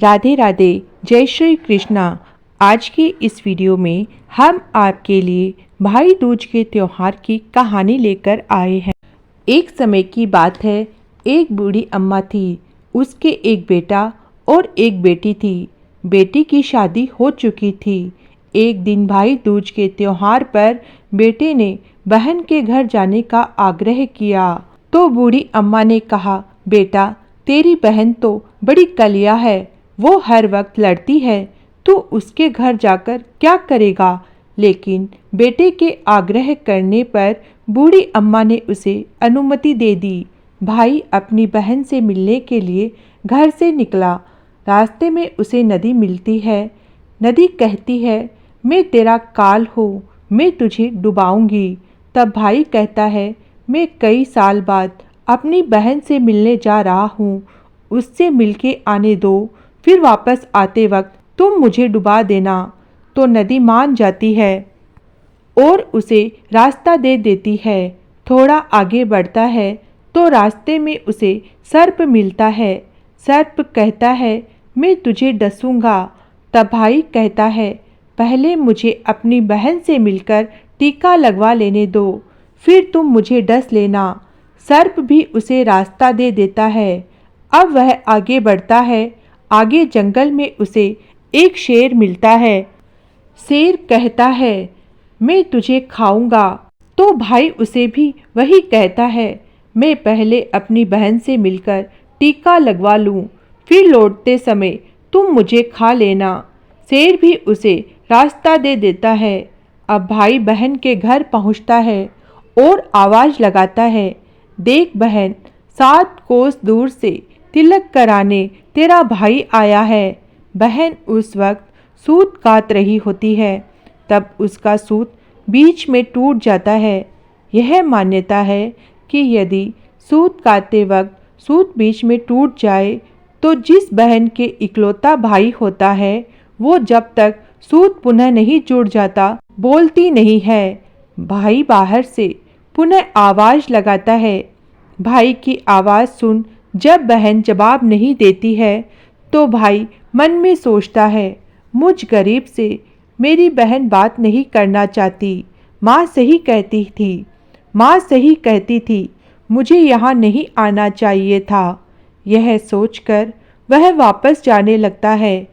राधे राधे, जय श्री कृष्णा। आज की इस वीडियो में हम आपके लिए भाई दूज के त्योहार की कहानी लेकर आए हैं। एक समय की बात है, एक बूढ़ी अम्मा थी। उसके एक बेटा और एक बेटी थी। बेटी की शादी हो चुकी थी। एक दिन भाई दूज के त्योहार पर बेटे ने बहन के घर जाने का आग्रह किया तो बूढ़ी अम्मा ने कहा, बेटा तेरी बहन तो बड़ी कलिया है, वो हर वक्त लड़ती है, तो उसके घर जाकर क्या करेगा। लेकिन बेटे के आग्रह करने पर बूढ़ी अम्मा ने उसे अनुमति दे दी। भाई अपनी बहन से मिलने के लिए घर से निकला। रास्ते में उसे नदी मिलती है। नदी कहती है, मैं तेरा काल हूँ, मैं तुझे डुबाऊंगी। तब भाई कहता है, मैं कई साल बाद अपनी बहन से मिलने जा रहा हूँ, उससे मिलके आने दो, फिर वापस आते वक्त तुम मुझे डुबा देना। तो नदी मान जाती है और उसे रास्ता दे देती है। थोड़ा आगे बढ़ता है तो रास्ते में उसे सर्प मिलता है। सर्प कहता है, मैं तुझे डसूंगा। तब भाई कहता है, पहले मुझे अपनी बहन से मिलकर टीका लगवा लेने दो, फिर तुम मुझे डस लेना। सर्प भी उसे रास्ता दे देता है। अब वह आगे बढ़ता है। आगे जंगल में उसे एक शेर मिलता है। शेर कहता है, मैं तुझे खाऊंगा। तो भाई उसे भी वही कहता है, मैं पहले अपनी बहन से मिलकर टीका लगवा लूं, फिर लौटते समय तुम मुझे खा लेना। शेर भी उसे रास्ता दे देता है। अब भाई बहन के घर पहुंचता है और आवाज़ लगाता है, देख बहन, 7 कोस दूर से तिलक कराने तेरा भाई आया है। बहन उस वक्त सूत काट रही होती है। तब उसका सूत बीच में टूट जाता है। यह मान्यता है कि यदि सूत काटते वक्त सूत बीच में टूट जाए तो जिस बहन के इकलौता भाई होता है वो जब तक सूत पुनः नहीं जुड़ जाता बोलती नहीं है। भाई बाहर से पुनः आवाज़ लगाता है। भाई की आवाज़ सुन जब बहन जवाब नहीं देती है तो भाई मन में सोचता है, मुझ गरीब से मेरी बहन बात नहीं करना चाहती। माँ सही कहती थी, माँ सही कहती थी, मुझे यहाँ नहीं आना चाहिए था। यह सोचकर वह वापस जाने लगता है।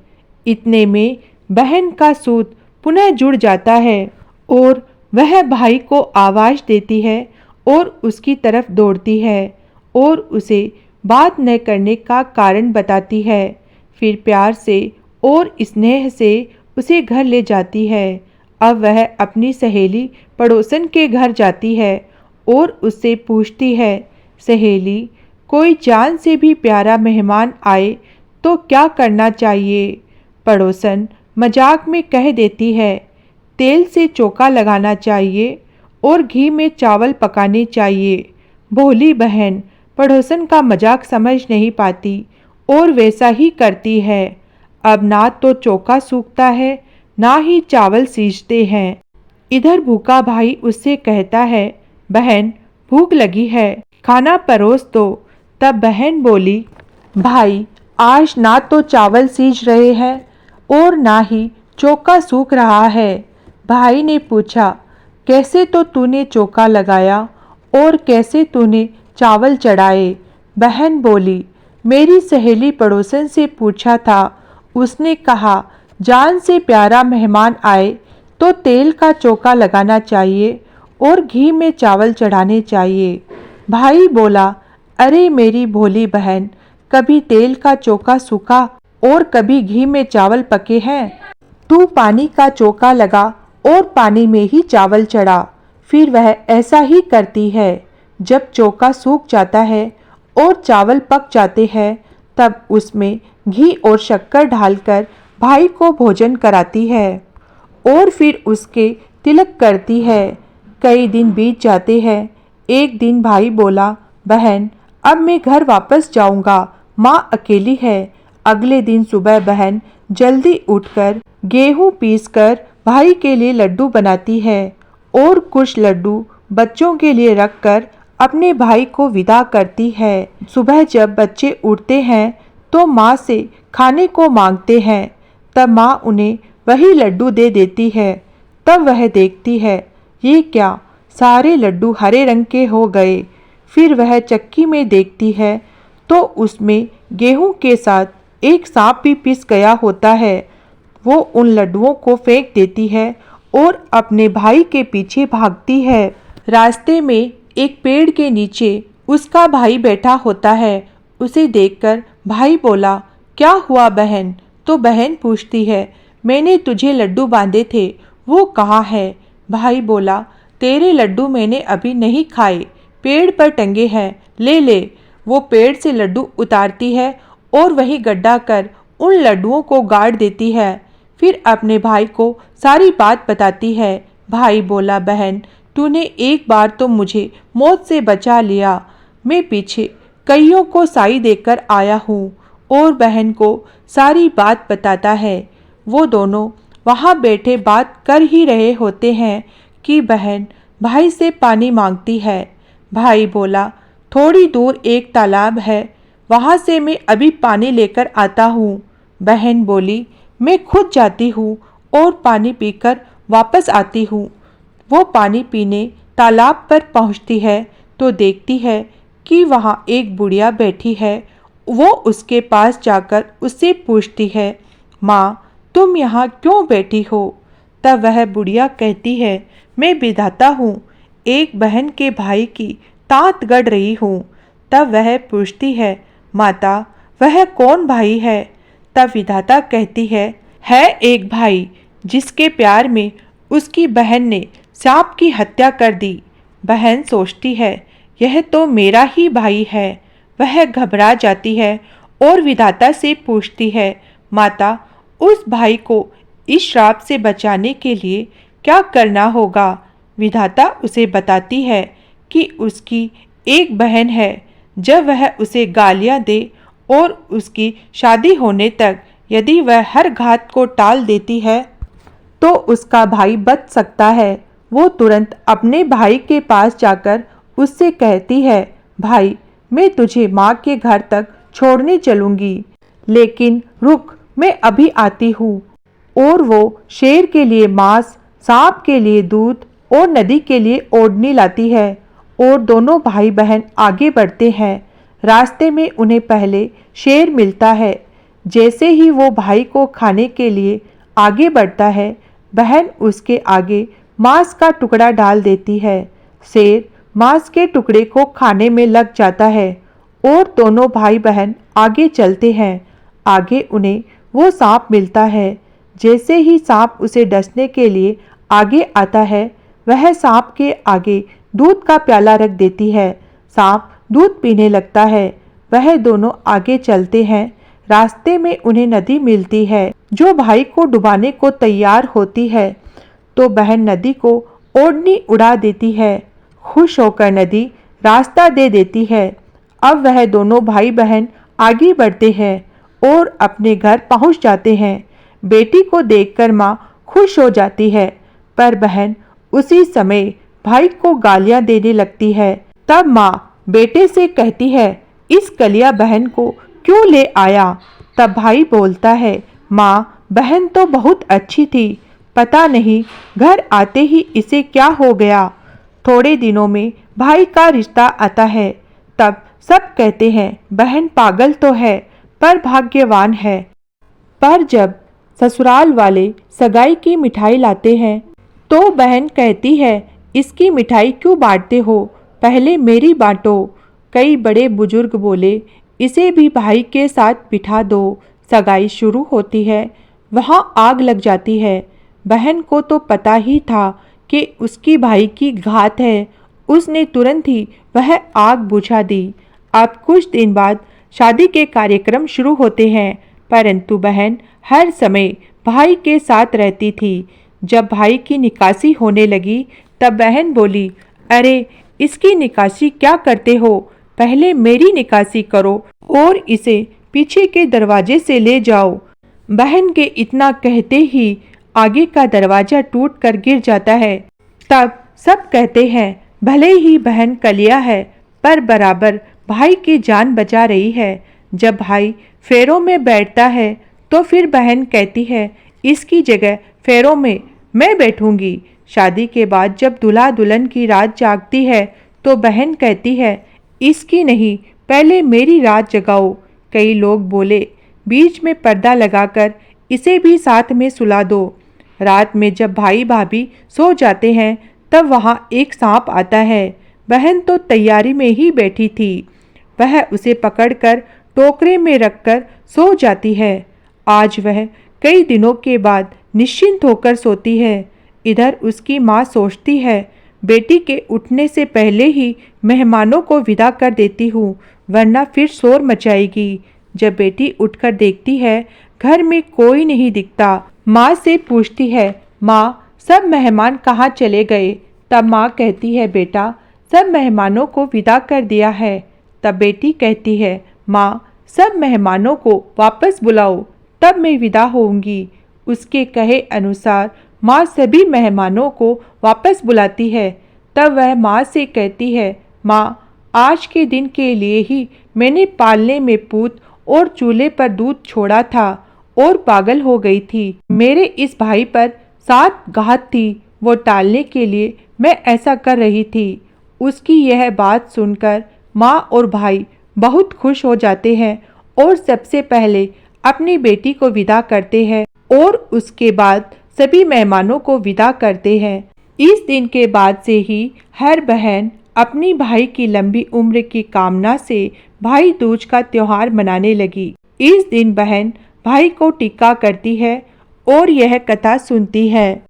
इतने में बहन का सूत पुनः जुड़ जाता है और वह भाई को आवाज़ देती है और उसकी तरफ दौड़ती है और उसे बात न करने का कारण बताती है। फिर प्यार से और स्नेह से उसे घर ले जाती है। अब वह अपनी सहेली पड़ोसन के घर जाती है और उससे पूछती है, सहेली, कोई जान से भी प्यारा मेहमान आए तो क्या करना चाहिए। पड़ोसन मजाक में कह देती है, तेल से चोखा लगाना चाहिए और घी में चावल पकाने चाहिए। भोली बहन पड़ोसन का मजाक समझ नहीं पाती और वैसा ही करती है। अब ना तो चोखा सूखता है ना ही चावल सींचते हैं। इधर भूखा भाई उससे कहता है, बहन भूख लगी है, खाना परोस दो। तब बहन बोली, भाई आज ना तो चावल सींच रहे हैं और ना ही चोखा सूख रहा है। भाई ने पूछा, कैसे तो तूने चोखा लगाया और कैसे तूने चावल चढ़ाए। बहन बोली, मेरी सहेली पड़ोसन से पूछा था, उसने कहा जान से प्यारा मेहमान आए तो तेल का चोखा लगाना चाहिए और घी में चावल चढ़ाने चाहिए। भाई बोला, अरे मेरी भोली बहन, कभी तेल का चोखा सूखा और कभी घी में चावल पके हैं। तू पानी का चोखा लगा और पानी में ही चावल चढ़ा। फिर वह ऐसा ही करती है। जब चोखा सूख जाता है और चावल पक जाते हैं तब उसमें घी और शक्कर डालकर भाई को भोजन कराती है और फिर उसके तिलक करती है। कई दिन बीत जाते हैं। एक दिन भाई बोला, बहन अब मैं घर वापस जाऊंगा, माँ अकेली है। अगले दिन सुबह बहन जल्दी उठकर गेहूं पीसकर भाई के लिए लड्डू बनाती है और कुछ लड्डू बच्चों के लिए रखकर अपने भाई को विदा करती है। सुबह जब बच्चे उठते हैं तो तो माँ से खाने को मांगते हैं। तब माँ उन्हें वही लड्डू दे देती है। तब वह देखती है, ये क्या, सारे लड्डू हरे रंग के हो गए। फिर वह चक्की में देखती है तो उसमें गेहूं के साथ एक सांप भी पिस गया होता है। वो उन लड्डुओं को फेंक देती है और अपने भाई के पीछे भागती है। रास्ते में एक पेड़ के नीचे उसका भाई बैठा होता है। उसे देखकर भाई बोला, क्या हुआ बहन? तो बहन पूछती है, मैंने तुझे लड्डू बांधे थे, वो कहाँ है? भाई बोला, तेरे लड्डू मैंने अभी नहीं खाए, पेड़ पर टंगे हैं, ले ले। वो पेड़ से लड्डू उतारती है और वही गड्ढा कर उन लड्डुओं को गाड़ देती है। फिर अपने भाई को सारी बात बताती है। भाई बोला, बहन तूने एक बार तो मुझे मौत से बचा लिया, मैं पीछे कईयों को साई देकर आया हूँ। और बहन को सारी बात बताता है। वो दोनों वहाँ बैठे बात कर ही रहे होते हैं कि बहन भाई से पानी मांगती है। भाई बोला, थोड़ी दूर एक तालाब है, वहाँ से मैं अभी पानी लेकर आता हूँ। बहन बोली, मैं खुद जाती हूँ और पानी पीकर वापस आती हूँ। वो पानी पीने तालाब पर पहुँचती है तो देखती है कि वहाँ एक बुढ़िया बैठी है। वो उसके पास जाकर उससे पूछती है, माँ तुम यहाँ क्यों बैठी हो? तब वह बुढ़िया कहती है, मैं विधाता हूँ, एक बहन के भाई की तात गढ़ रही हूँ। तब वह पूछती है, माता वह कौन भाई है? तब विधाता कहती है एक भाई जिसके प्यार में उसकी बहन ने सांप की हत्या कर दी। बहन सोचती है, यह तो मेरा ही भाई है। वह घबरा जाती है और विधाता से पूछती है, माता उस भाई को इस श्राप से बचाने के लिए क्या करना होगा? विधाता उसे बताती है कि उसकी एक बहन है, जब वह उसे गालियां दे और उसकी शादी होने तक यदि वह हर घात को टाल देती है तो उसका भाई बच सकता है। वो तुरंत अपने भाई के पास जाकर उससे कहती है, भाई मैं तुझे माँ के घर तक छोड़ने चलूँगी, लेकिन रुक, मैं अभी आती हूँ। और वो शेर के लिए मांस, सांप के लिए दूध और नदी के लिए ओढ़नी लाती है और दोनों भाई बहन आगे बढ़ते हैं। रास्ते में उन्हें पहले शेर मिलता है। जैसे ही वो भाई को खाने के लिए आगे बढ़ता है, बहन उसके आगे मांस का टुकड़ा डाल देती है। शेर मांस के टुकड़े को खाने में लग जाता है और दोनों भाई बहन आगे चलते हैं। आगे उन्हें वो सांप मिलता है। जैसे ही सांप उसे डसने के लिए आगे आता है, वह सांप के आगे दूध का प्याला रख देती है। सांप दूध पीने लगता है। वह दोनों आगे चलते हैं। रास्ते में उन्हें नदी मिलती है जो भाई को डुबाने को तैयार होती है, तो बहन नदी को ओढ़नी उड़ा देती है। खुश होकर नदी रास्ता दे देती है। अब वह दोनों भाई बहन आगे बढ़ते हैं और अपने घर पहुंच जाते हैं। बेटी को देखकर माँ खुश हो जाती है, पर बहन उसी समय भाई को गालियां देने लगती है। तब माँ बेटे से कहती है, इस कलिया बहन को क्यों ले आया? तब भाई बोलता है, माँ बहन तो बहुत अच्छी थी, पता नहीं घर आते ही इसे क्या हो गया। थोड़े दिनों में भाई का रिश्ता आता है। तब सब कहते हैं, बहन पागल तो है पर भाग्यवान है। पर जब ससुराल वाले सगाई की मिठाई लाते हैं तो बहन कहती है, इसकी मिठाई क्यों बांटते हो, पहले मेरी बांटो। कई बड़े बुजुर्ग बोले, इसे भी भाई के साथ बिठा दो। सगाई शुरू होती है। वहाँ आग लग जाती है। बहन को तो पता ही था कि उसकी भाई की घात है। उसने तुरंत ही वह आग बुझा दी। अब कुछ दिन बाद शादी के कार्यक्रम शुरू होते हैं, परंतु बहन हर समय भाई के साथ रहती थी। जब भाई की निकासी होने लगी तब बहन बोली, अरे इसकी निकासी क्या करते हो, पहले मेरी निकासी करो और इसे पीछे के दरवाजे से ले जाओ। बहन के इतना कहते ही आगे का दरवाजा टूट कर गिर जाता है। तब सब कहते हैं, भले ही बहन कलिया है पर बराबर भाई की जान बचा रही है। जब भाई फेरों में बैठता है तो फिर बहन कहती है इसकी जगह फेरों में मैं बैठूंगी। शादी के बाद जब दूल्हा दुल्हन की रात जागती है तो बहन कहती है इसकी नहीं, पहले मेरी रात जगाओ। कई लोग बोले बीच में पर्दा लगाकर इसे भी साथ में सुला दो। रात में जब भाई भाभी सो जाते हैं तब वहाँ एक सांप आता है। बहन तो तैयारी में ही बैठी थी, वह उसे पकड़कर टोकरे में रखकर सो जाती है। आज वह कई दिनों के बाद निश्चिंत होकर सोती है। इधर उसकी माँ सोचती है बेटी के उठने से पहले ही मेहमानों को विदा कर देती हूँ, वरना फिर शोर मचाएगी। जब बेटी उठकर देखती है घर में कोई नहीं दिखता, माँ से पूछती है माँ सब मेहमान कहाँ चले गए। तब माँ कहती है बेटा सब मेहमानों को विदा कर दिया है। तब बेटी कहती है माँ सब मेहमानों को वापस बुलाओ तब मैं विदा होऊंगी। उसके कहे अनुसार माँ सभी मेहमानों को वापस बुलाती है। तब वह माँ से कहती है माँ आज के दिन के लिए ही मैंने पालने में पूत और चूल्हे पर दूध छोड़ा था और पागल हो गई थी। मेरे इस भाई पर 7 घात थी, वो टालने के लिए मैं ऐसा कर रही थी। उसकी यह बात सुनकर माँ और भाई बहुत खुश हो जाते हैं और सबसे पहले अपनी बेटी को विदा करते हैं और उसके बाद सभी मेहमानों को विदा करते हैं। इस दिन के बाद से ही हर बहन अपनी भाई की लंबी उम्र की कामना से भाई दूज का त्योहार मनाने लगी। इस दिन बहन भाई को टिक्का करती है और यह कथा सुनती है।